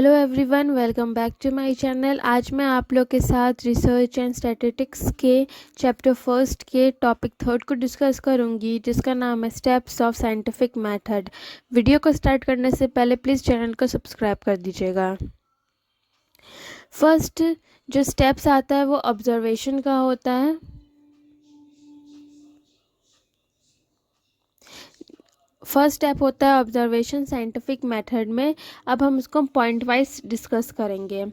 Hello everyone, welcome back to my channel. आज मैं आप लोग के साथ रिसर्च एंड स्टैटिस्टिक्स के चैप्टर फर्स्ट के टॉपिक थर्ड को डिस्कस करूंगी, जिसका नाम है steps of scientific method. Video को स्टार्ट करने से पहले प्लीज़ चैनल को सब्सक्राइब कर दीजिएगा। फर्स्ट जो स्टेप्स आता है वो ऑब्जर्वेशन का होता है। फर्स्ट स्टेप होता है ऑब्जर्वेशन साइंटिफिक मेथड में। अब हम उसको पॉइंट वाइज डिस्कस करेंगे।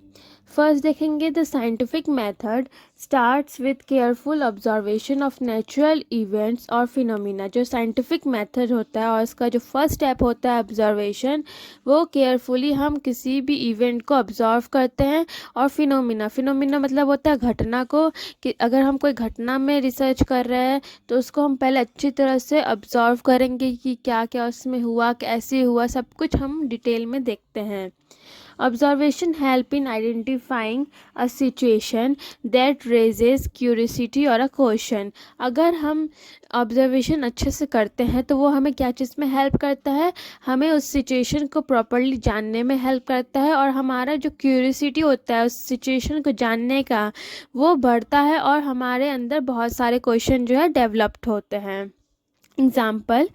फर्स्ट देखेंगे the scientific method starts with careful observation of natural events और फिनोमिना। जो साइंटिफिक मेथड होता है और उसका जो फर्स्ट स्टेप होता है ऑब्जर्वेशन, वो केयरफुली हम किसी भी इवेंट को ऑब्जर्व करते हैं। और फिनोमिना मतलब होता है घटना को, कि अगर हम कोई घटना में रिसर्च कर रहे हैं तो उसको हम पहले अच्छी तरह से ऑब्जर्व करेंगे कि क्या क्या उसमें हुआ, कैसे हुआ, सब कुछ हम डिटेल में देखते हैं। Observation help in identifying a situation that raises curiosity or a question। अगर हम ऑब्जर्वेशन अच्छे से करते हैं तो वो हमें क्या चीज़ में हेल्प करता है, हमें उस सिचुएशन को प्रॉपरली जानने में हेल्प करता है, और हमारा जो क्यूरियोसिटी होता है उस सिचुएशन को जानने का वो बढ़ता है, और हमारे अंदर बहुत सारे क्वेश्चन जो है डेवलप्ड होते हैं। Example,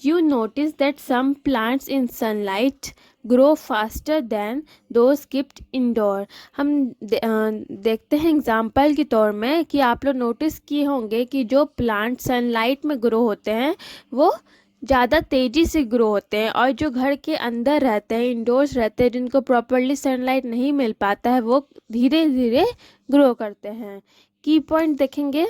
you notice that some plants in sunlight grow faster than those kept indoor। हम देखते हैं एग्जाम्पल के तौर में कि आप लोग नोटिस किए होंगे कि जो प्लांट सनलाइट में ग्रो होते हैं वो ज़्यादा तेज़ी से ग्रो होते हैं, और जो घर के अंदर रहते हैं, इंडोर्स रहते हैं, जिनको प्रॉपरली सनलाइट नहीं मिल पाता है, वो धीरे धीरे ग्रो करते हैं। की पॉइंट देखेंगे,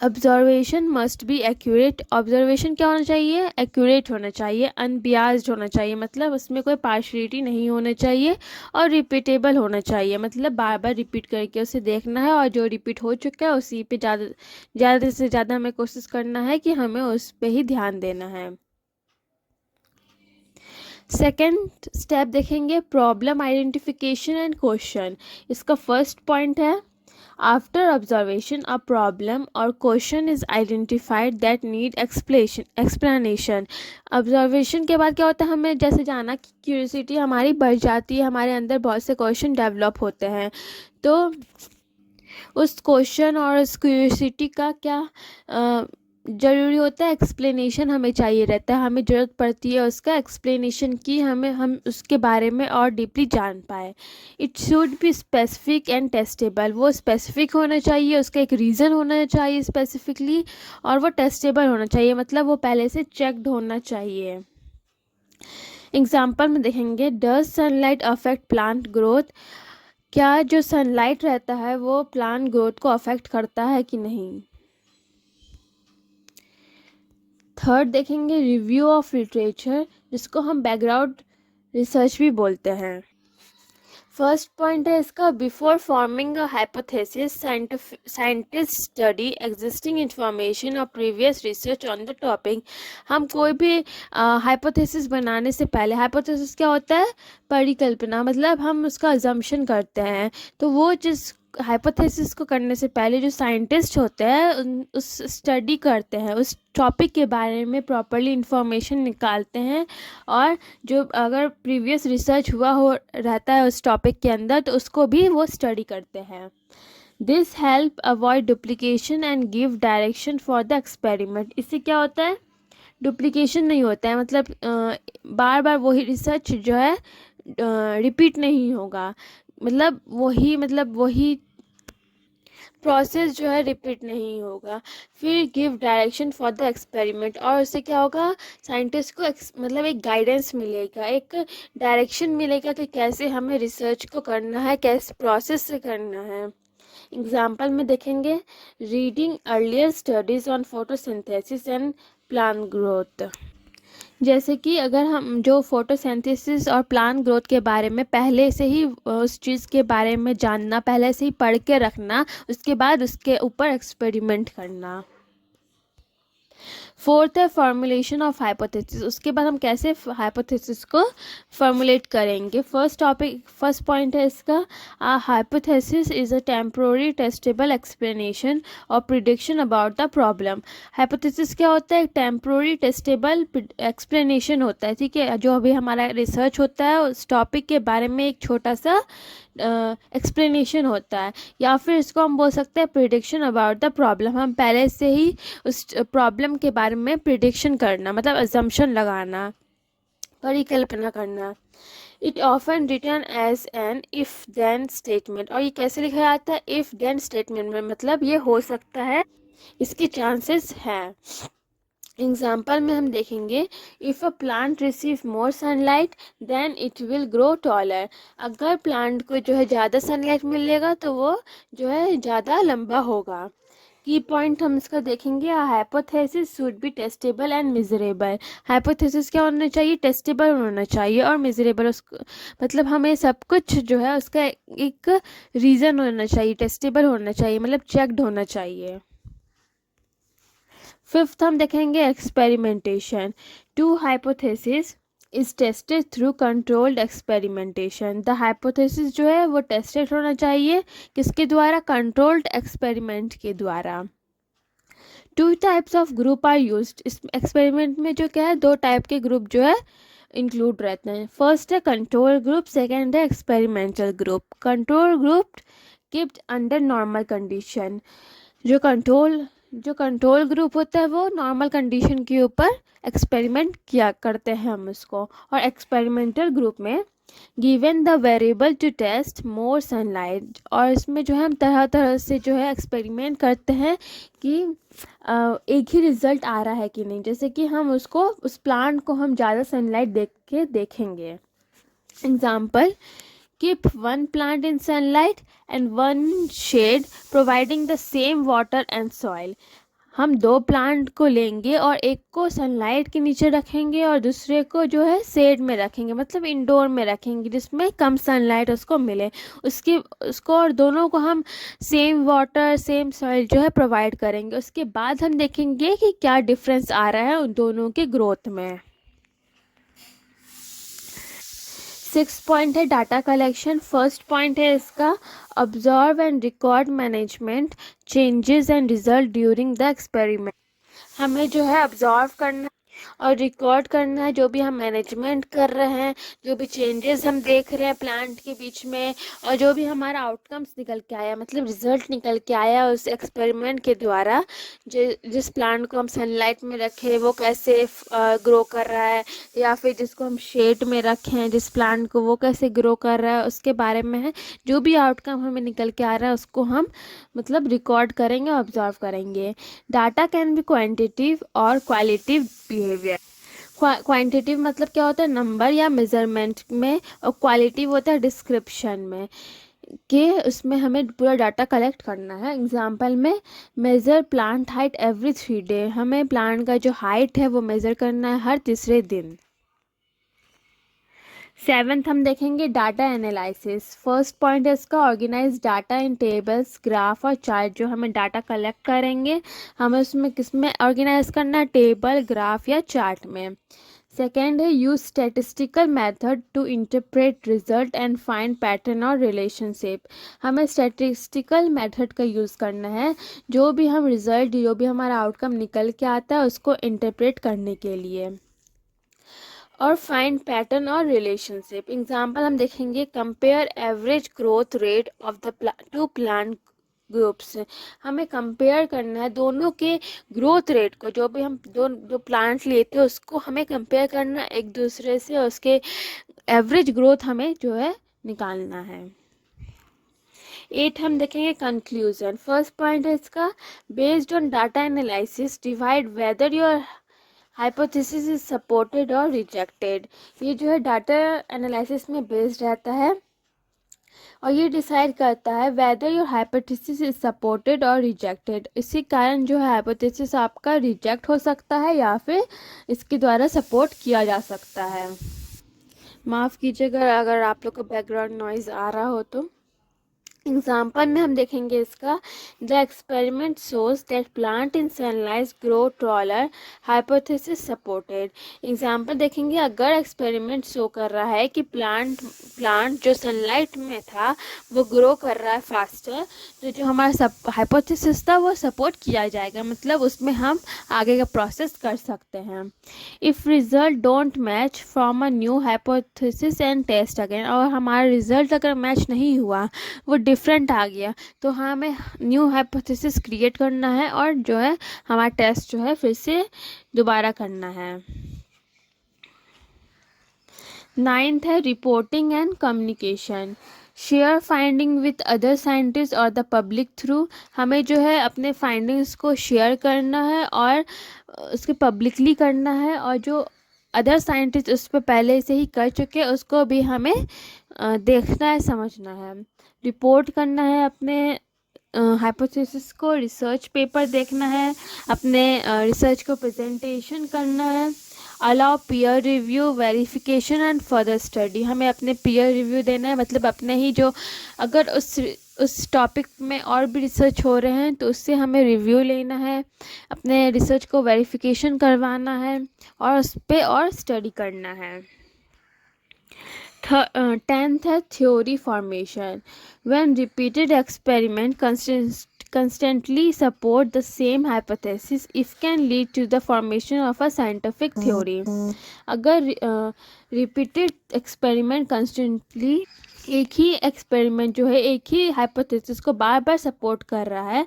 observation must be accurate. Observation क्या होना चाहिए, एक्यूरेट होना चाहिए, अनबियास्ड होना चाहिए, मतलब उसमें कोई पार्शलिटी नहीं होना चाहिए, और रिपीटेबल होना चाहिए, मतलब बार बार रिपीट करके उसे देखना है, और जो रिपीट हो चुका है उसी पे ज़्यादा से ज़्यादा हमें कोशिश करना है कि हमें उस पे ही ध्यान देना है। सेकेंड स्टेप देखेंगे प्रॉब्लम आइडेंटिफिकेशन एंड क्वेश्चन। इसका फर्स्ट पॉइंट है, आफ्टर ऑब्जर्वेशन अ प्रॉब्लम और question is identified that need explanation. Observation के बाद क्या होता है, हमें जैसे जाना कि क्यूरियोसिटी हमारी बढ़ जाती है, हमारे अंदर बहुत से क्वेश्चन डेवलप होते हैं, तो उस क्वेश्चन और उस क्यूरियोसिटी का क्या ज़रूरी होता है, एक्सप्लेनेशन हमें चाहिए रहता है, हमें ज़रूरत पड़ती है उसका एक्सप्लेनेशन की, हम उसके बारे में और डीपली जान पाए। It should be specific and testable. वो स्पेसिफिक होना चाहिए, उसका एक रीज़न होना चाहिए स्पेसिफिकली, और वो टेस्टेबल होना चाहिए, मतलब वो पहले से चेक्ड होना चाहिए। एग्जाम्पल में देखेंगे, does sunlight affect plant growth. क्या जो सनलाइट रहता है वो प्लांट ग्रोथ को अफेक्ट करता है कि नहीं। थर्ड देखेंगे रिव्यू ऑफ लिटरेचर, जिसको हम बैकग्राउंड रिसर्च भी बोलते हैं। फर्स्ट पॉइंट है इसका, before forming a hypothesis scientist study existing information और previous research on the topic. हम कोई भी हाइपोथेसिस बनाने से पहले, हाइपोथेसिस क्या होता है, परिकल्पना, मतलब हम उसका अजम्पशन करते हैं, तो वो जिस हाइपोथेसिस को करने से पहले जो साइंटिस्ट होते हैं उस स्टडी करते हैं, उस टॉपिक के बारे में प्रॉपरली इंफॉर्मेशन निकालते हैं, और जो अगर प्रीवियस रिसर्च हुआ हो रहता है उस टॉपिक के अंदर तो उसको भी वो स्टडी करते हैं। This help avoid duplication and give direction for the experiment. इससे क्या होता है, डुप्लीकेशन नहीं होता है, मतलब बार बार वही रिसर्च जो है रिपीट नहीं होगा, मतलब वही प्रोसेस जो है रिपीट नहीं होगा। फिर give direction for the experiment, और उससे क्या होगा, साइंटिस्ट को मतलब एक गाइडेंस मिलेगा, एक डायरेक्शन मिलेगा कि कैसे हमें रिसर्च को करना है, कैसे प्रोसेस से करना है। एग्जाम्पल में देखेंगे, reading earlier studies on photosynthesis and plant growth. जैसे कि अगर हम जो फोटोसिंथेसिस और प्लांट ग्रोथ के बारे में पहले से ही उस चीज़ के बारे में जानना, पहले से ही पढ़ के रखना, उसके बाद उसके ऊपर एक्सपेरिमेंट करना। फोर्थ है फॉर्मुलेशन ऑफ हाइपोथेसिस। उसके बाद हम कैसे हाइपोथेसिस को फॉर्मुलेट करेंगे। फर्स्ट पॉइंट है इसका, hypothesis is a temporary testable explanation और prediction about the problem. Hypothesis क्या होता है? एक टेम्पोररी टेस्टेबल एक्सप्लेनेशन होता है, ठीक है, जो अभी हमारा रिसर्च होता है उस टॉपिक के बारे में एक छोटा सा एक्सप्लेनेशन होता है, या फिर इसको हम बोल सकते हैं प्रिडिक्शन अबाउट द प्रॉब्लम। हम पहले से ही उस प्रॉब्लम के बारे में प्रिडिक्शन करना, मतलब अजम्पशन लगाना, परिकल्पना करना। It often written as an if then statement. और ये कैसे लिखा जाता है? इफ देन स्टेटमेंट में, मतलब ये हो सकता है, इसके चांसेस हैं। एग्जाम्पल में हम देखेंगे, if a plant receive more sunlight then it will grow taller. अगर प्लांट को जो है ज़्यादा सनलाइट मिलेगा तो वो जो है ज़्यादा लंबा होगा। की पॉइंट हम इसका देखेंगे, hypothesis should be testable and measurable. Hypothesis क्या होना चाहिए? टेस्टेबल होना चाहिए और मेजरेबल। उसको मतलब हमें सब कुछ जो है उसका एक रीज़न होना चाहिए, टेस्टेबल होना चाहिए, मतलब चेक्ड होना चाहिए। फिफ्थ हम देखेंगे experimentation. To hypothesis is tested through controlled experimentation. The hypothesis जो है वो टेस्टेड होना चाहिए, किसके द्वारा? कंट्रोल्ड एक्सपेरिमेंट के द्वारा। Two types of group are used. इस एक्सपेरिमेंट में जो क्या है, दो टाइप के ग्रुप जो है इंक्लूड रहते हैं। फर्स्ट है कंट्रोल ग्रुप, सेकेंड है experimental group. Control group keeped under normal condition. जो कंट्रोल ग्रुप होता है वो नॉर्मल कंडीशन के ऊपर एक्सपेरिमेंट किया करते हैं हम उसको। और एक्सपेरिमेंटल ग्रुप में given the variable to test more sunlight. और इसमें जो है हम तरह तरह से जो है एक्सपेरिमेंट करते हैं कि एक ही रिजल्ट आ रहा है कि नहीं। जैसे कि हम उसको, उस प्लांट को हम ज़्यादा सनलाइट देख के देखेंगे। Example, keep one plant in sunlight and one shade providing the same water and soil। हम दो प्लांट को लेंगे और एक को सनलाइट के नीचे रखेंगे और दूसरे को जो है शेड में रखेंगे, मतलब इंडोर में रखेंगे जिसमें कम सनलाइट उसको मिले। उसको और दोनों को हम सेम वाटर सेम सॉइल जो है प्रोवाइड करेंगे। उसके बाद हम देखेंगे कि क्या डिफरेंस आ रहा है उन दोनों के ग्रोथ में। सिक्स पॉइंट है डाटा कलेक्शन। फर्स्ट पॉइंट है इसका, observe and record management changes and result during the experiment. हमें जो है ऑब्जर्व करना और रिकॉर्ड करना है, जो भी हम मैनेजमेंट कर रहे हैं, जो भी चेंजेस हम देख रहे हैं प्लांट के बीच में, और जो भी हमारा आउटकम्स निकल के आया, मतलब रिजल्ट निकल के आया उस एक्सपेरिमेंट के द्वारा। जिस प्लांट को हम सनलाइट में रखे वो कैसे ग्रो कर रहा है, या फिर जिसको हम शेड में रखें जिस प्लांट को, वो कैसे ग्रो कर रहा है, उसके बारे में है। जो भी आउटकम हमें निकल के आ रहा है उसको हम मतलब रिकॉर्ड करेंगे, ऑब्जर्व करेंगे। डाटा कैन बी क्वांटिटिव और क्वालिटिव बिहेवियर। क्वांटिटिव मतलब क्या होता है? नंबर या मेजरमेंट में, और क्वालिटिव होता है डिस्क्रिप्शन में, कि उसमें हमें पूरा डाटा कलेक्ट करना है। एग्जाम्पल में, measure plant height every 3 day. हमें प्लांट का जो हाइट है वो मेज़र करना है हर तीसरे दिन। सेवन्थ हम देखेंगे डाटा एनालिसिस। फर्स्ट पॉइंट है इसका, organise data in tables graph और चार्ट। जो हमें डाटा कलेक्ट करेंगे हमें उसमें किस में ऑर्गेनाइज करना है? टेबल, ग्राफ या चार्ट में। सेकेंड है, use statistical method to interpret result and find pattern और रिलेशनशिप। हमें स्टैटिस्टिकल मेथड का यूज़ करना है, जो भी हम रिजल्ट, जो भी हमारा आउटकम निकल के आता है उसको इंटरप्रेट करने के लिए। और फाइंड पैटर्न और रिलेशनशिप। एग्जाम्पल हम देखेंगे, compare average growth rate of the two plant groups. हमें कंपेयर करना है दोनों के ग्रोथ रेट को, जो भी हम जो प्लांट लेते हैं उसको हमें कंपेयर करना है एक दूसरे से, और उसके एवरेज ग्रोथ हमें जो है निकालना है। 8 हम देखेंगे कंक्लूजन। फर्स्ट पॉइंट है इसका, based on data analysis divide whether your hypothesis is supported और रिजेक्टेड। ये जो है डाटा एनालिसिस में बेस्ड रहता है और ये डिसाइड करता है whether your hypothesis is supported और रिजेक्टेड। इसी कारण जो है हाइपोथेसिस आपका रिजेक्ट हो सकता है या फिर इसके द्वारा सपोर्ट किया जा सकता है। माफ़ कीजिएगा अगर आप लोग को बैकग्राउंड नॉइज़ आ रहा हो तो। एग्जाम्पल में हम देखेंगे इसका, the experiment shows that plant in sunlight grow taller, hypothesis supported. Example देखेंगे, अगर एक्सपेरिमेंट शो कर रहा है कि प्लांट जो सनलाइट में था वो ग्रो कर रहा है फास्टर, तो जो हमारा हाइपोथेसिस था वो सपोर्ट किया जाएगा, मतलब उसमें हम आगे का प्रोसेस कर सकते हैं। If result don't match from a new hypothesis and test again, और हमारा रिजल्ट अगर मैच नहीं हुआ, वो डिफरेंट आ गया, तो हमें न्यू हाइपोथेसिस क्रिएट करना है और जो है हमारा टेस्ट जो है फिर से दोबारा करना है। 9th है reporting and communication, share finding with other scientist और द पब्लिक थ्रू। हमें जो है अपने फाइंडिंग्स को शेयर करना है और उसके पब्लिकली करना है, और जो अदर साइंटिस्ट उस पर पहले से ही कर चुके हैं उसको भी हमें देखना है, समझना है। रिपोर्ट करना है अपने हाइपोथेसिस को, रिसर्च पेपर देखना है, अपने रिसर्च को प्रेजेंटेशन करना है। Allow peer review, verification and further study, हमें अपने पीयर रिव्यू देना है, मतलब अपने ही जो अगर उस टॉपिक में और भी रिसर्च हो रहे हैं तो उससे हमें रिव्यू लेना है, अपने रिसर्च को वेरिफिकेशन करवाना है और उस पर और स्टडी करना है। 10th है theory formation, when repeated experiment constantly support the same hypothesis, it can lead to the formation of a scientific theory। अगर repeated experiment constantly, एक ही एक्सपेरिमेंट जो है एक ही हाइपोथेसिस को बार बार सपोर्ट कर रहा है,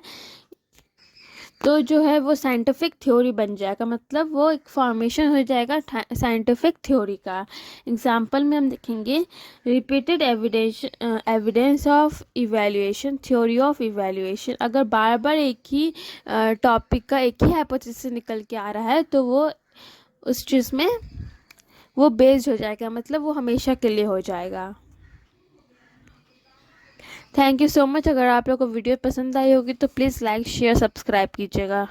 तो जो है वो साइंटिफिक थ्योरी बन जाएगा, मतलब वो एक फॉर्मेशन हो जाएगा साइंटिफिक थ्योरी का। एग्जांपल में हम देखेंगे, repeated evidence of evaluation, theory of evaluation, अगर बार बार एक ही टॉपिक का एक ही हाइपोथेसिस निकल के आ रहा है तो वो उस चीज़ में वो बेस्ड हो जाएगा, मतलब वो हमेशा के लिए हो जाएगा। Thank you so much. अगर आप लोग को वीडियो पसंद आई होगी तो प्लीज़ लाइक शेयर सब्सक्राइब कीजिएगा।